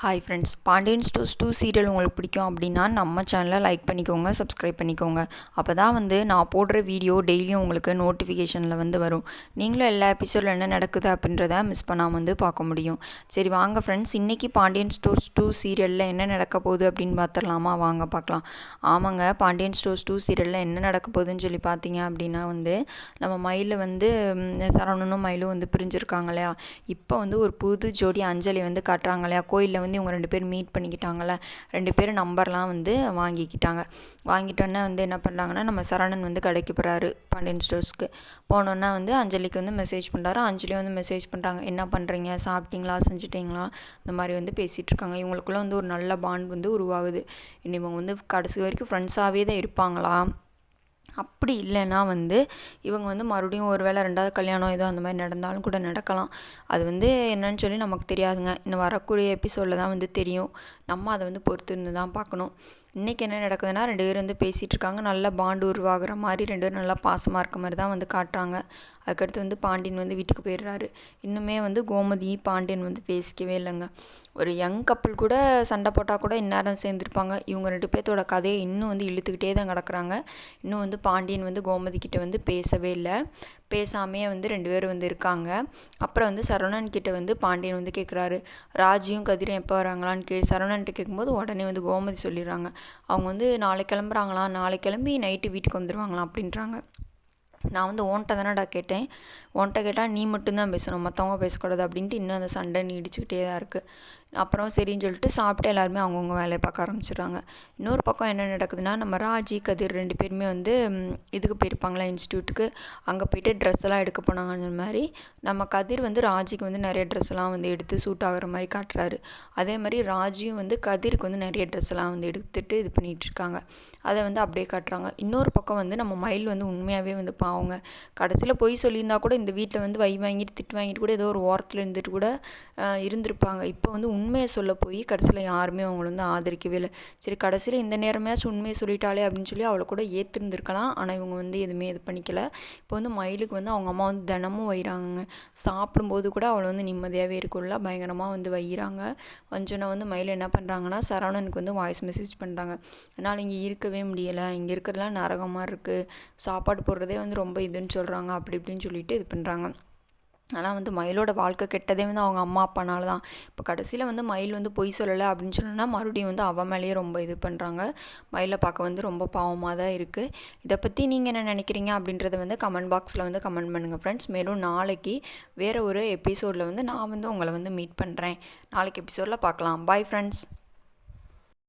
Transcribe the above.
Hi friends, Pandian stores 2 serial உங்களுக்கு பிடிக்கும் அப்படின்னா நம்ம சேனலை லைக் பண்ணிக்கோங்க, சப்ஸ்கிரைப் பண்ணிக்கோங்க. அப்போ தான் நான் போடுற வீடியோ டெய்லியும் உங்களுக்கு நோட்டிஃபிகேஷனில் வரும். நீங்களும் எல்லா எபிசோடில் என்ன நடக்குது அப்படின்றத மிஸ் பண்ணாமல் பார்க்க முடியும். சரி வாங்க ஃப்ரெண்ட்ஸ், இன்றைக்கி பாண்டியன் ஸ்டோர்ஸ் 2 சீரியலில் என்ன நடக்க போகுது அப்படின்னு பார்த்துடலாமா? வாங்க பார்க்கலாம். ஆமாங்க, பாண்டியன் ஸ்டோர்ஸ் 2 சீரியலில் என்ன நடக்க போகுதுன்னு சொல்லி பார்த்தீங்க அப்படின்னா நம்ம மயில் சரவணனும் மயிலும் பிரிஞ்சிருக்காங்க இல்லையா? இப்போ ஒரு புது ஜோடி அஞ்சலி காட்டுறாங்க இல்லையா? கோயிலில் இவங்க 2 பேர் மீட் பண்ணிக்கிட்டாங்கல்ல, 2 பேரும் நம்பர்லாம் வாங்கிக்கிட்டாங்க. வாங்கிட்டோன்னே என்ன பண்ணுறாங்கன்னா, நம்ம சரவணன் கடைக்கு போகிறாரு பாண்டியன் ஸ்டோர்ஸ்க்கு. போனோன்னா அஞ்சலிக்கு மெசேஜ் பண்ணுறாரு. அஞ்சலியும் மெசேஜ் பண்ணுறாங்க, என்ன பண்ணுறீங்க, சாப்பிட்டீங்களா, செஞ்சுட்டிங்களா, இந்த மாதிரி பேசிகிட்டு இருக்காங்க. இவங்களுக்குள்ள ஒரு நல்ல பாண்ட் உருவாகுது. இனி இவங்க கடைசி வரைக்கும் ஃப்ரெண்ட்ஸாகவே தான் இருப்பாங்களா, அப்படி இல்லைன்னா இவங்க மறுபடியும் ஒரு வேளை 2வது கல்யாணம் ஏதோ அந்த மாதிரி நடந்தாலும் கூட நடக்கலாம். அது என்னன்னு சொல்லி நமக்கு தெரியாதுங்க. இன்னும் வரக்கூடிய எபிசோடில் தான் தெரியும். நம்ம அதை பொறுத்து இருந்து தான் பார்க்கணும். இன்றைக்கி என்ன நடக்குதுன்னா, 2 பேர் பேசிகிட்டு இருக்காங்க. நல்லா பாண்டு உருவாகிற மாதிரி 2 பேரும் நல்லா பாசமாக இருக்க மாதிரி தான் காட்டுறாங்க. அதுக்கடுத்து பாண்டியன் வீட்டுக்கு போயிடுறாரு. இன்னுமே கோமதி பாண்டியன் பேசிக்கவே இல்லைங்க. ஒரு யங் கப்பிள் கூட சண்டை போட்டால் கூட இந்நேரம் சேர்ந்துருப்பாங்க. இவங்க 2 பேர்த்தோட கதையை இன்னும் இழுத்துக்கிட்டே தான் கிடக்குறாங்க. இன்னும் பாண்டியன் கோமதி கிட்ட பேசவே இல்லை. பேசாமையே 2 பேரும் இருக்காங்க. அப்புறம் சரவணன் கிட்ட பாண்டியன் கேட்குறாரு, ராஜியும் கதிரும் எப்போ வராங்களான்னு சரவணன்ட்டு கேட்கும்போது உடனே கோமதி சொல்லிடுறாங்க, அவங்க நாளைக்கு கிளம்புறாங்களாம், நாளைக்கு கிளம்பி நைட்டு வீட்டுக்கு வந்துடுவாங்களாம் அப்படின்றாங்க. நான் உன்கிட்ட தானடா கேட்டேன், உன்கிட்ட கேட்டால் நீ மட்டும்தான் பேசணும், மற்றவங்க பேசக்கூடாது அப்படின்ட்டு இன்னும் அந்த சண்டை நீடிச்சுக்கிட்டே தான் இருக்குது. அப்புறம் சரின்னு சொல்லிட்டு சாப்பிட்டு எல்லாருமே அவங்கவுங்க வேலையை பார்க்க ஆரம்பிச்சிடுறாங்க. இன்னொரு பக்கம் என்ன நடக்குதுன்னா, நம்ம ராஜி கதிர் 2 பேருமே இதுக்கு போயிருப்பாங்களா, இன்ஸ்டியூட்டுக்கு. அங்கே போய்ட்டு ட்ரெஸ் எல்லாம் எடுக்க போனாங்கன்ற மாதிரி நம்ம கதிர் ராஜிக்கு நிறைய ட்ரெஸ் எல்லாம் எடுத்து சூட் ஆகிற மாதிரி காட்டுறாரு. அதே மாதிரி ராஜியும் கதிருக்கு நிறைய ட்ரெஸ் எல்லாம் எடுத்துட்டு இது பண்ணிகிட்டு இருக்காங்க. அதை அப்படியே காட்டுறாங்க. இன்னொரு பக்கம் நம்ம மயில் உண்மையாகவே பாவங்க. கடைசியில் பொய் சொல்லியிருந்தா கூட இந்த வீட்டில் வை வாங்கிட்டு திட்டு வாங்கிட்டு கூட ஏதோ ஒரு ஓரத்தில் இருந்துட்டு கூட இருந்திருப்பாங்க. இப்போ உண்மையை சொல்ல போய் கடைசியில் யாருமே அவங்கள ஆதரிக்கவே இல்லை. சரி, கடைசியில் இந்த நேரமாச்சும் உண்மையை சொல்லிட்டாலே அப்படின்னு சொல்லி அவளை கூட ஏற்றிருந்துருக்கலாம். ஆனால் இவங்க எதுவுமே இது பண்ணிக்கல. இப்போ மயிலுக்கு அவங்க அம்மா தினமும் வைகிறாங்க. சாப்பிடும்போது கூட அவளை நிம்மதியாகவே இருக்குள்ள பயங்கரமாக வைகிறாங்க. கொஞ்சம் மயில் என்ன பண்ணுறாங்கன்னா, சரவணனுக்கு வாய்ஸ் மெசேஜ் பண்ணுறாங்க, அதனால் இங்கே இருக்கவே முடியலை, இங்கே இருக்கிறதுலாம் நரகமாக இருக்குது, சாப்பாடு போடுறதே ரொம்ப இதுன்னு சொல்கிறாங்க, அப்படி இப்படின்னு சொல்லிட்டு இது பண்ணுறாங்க. ஆனால் மயிலோட வாழ்க்கை கெட்டதே அவங்க அம்மா அப்பானால தான். இப்போ கடைசியில் மயில் பொய் சொல்லலை அப்படின்னு சொன்னால் மறுபடியும் அவன் மேலேயே ரொம்ப இது பண்ணுறாங்க. மயிலை பார்க்க ரொம்ப பாவமாக தான் இருக்குது. இதை பற்றி நீங்கள் என்ன நினைக்கிறீங்க அப்படின்றத கமெண்ட் பாக்ஸில் கமெண்ட் பண்ணுங்கள் ஃப்ரெண்ட்ஸ். மேலும் நாளைக்கு வேறு ஒரு எபிசோடில் நான் உங்களை மீட் பண்ணுறேன். நாளைக்கு எபிசோடில் பார்க்கலாம். Bye friends.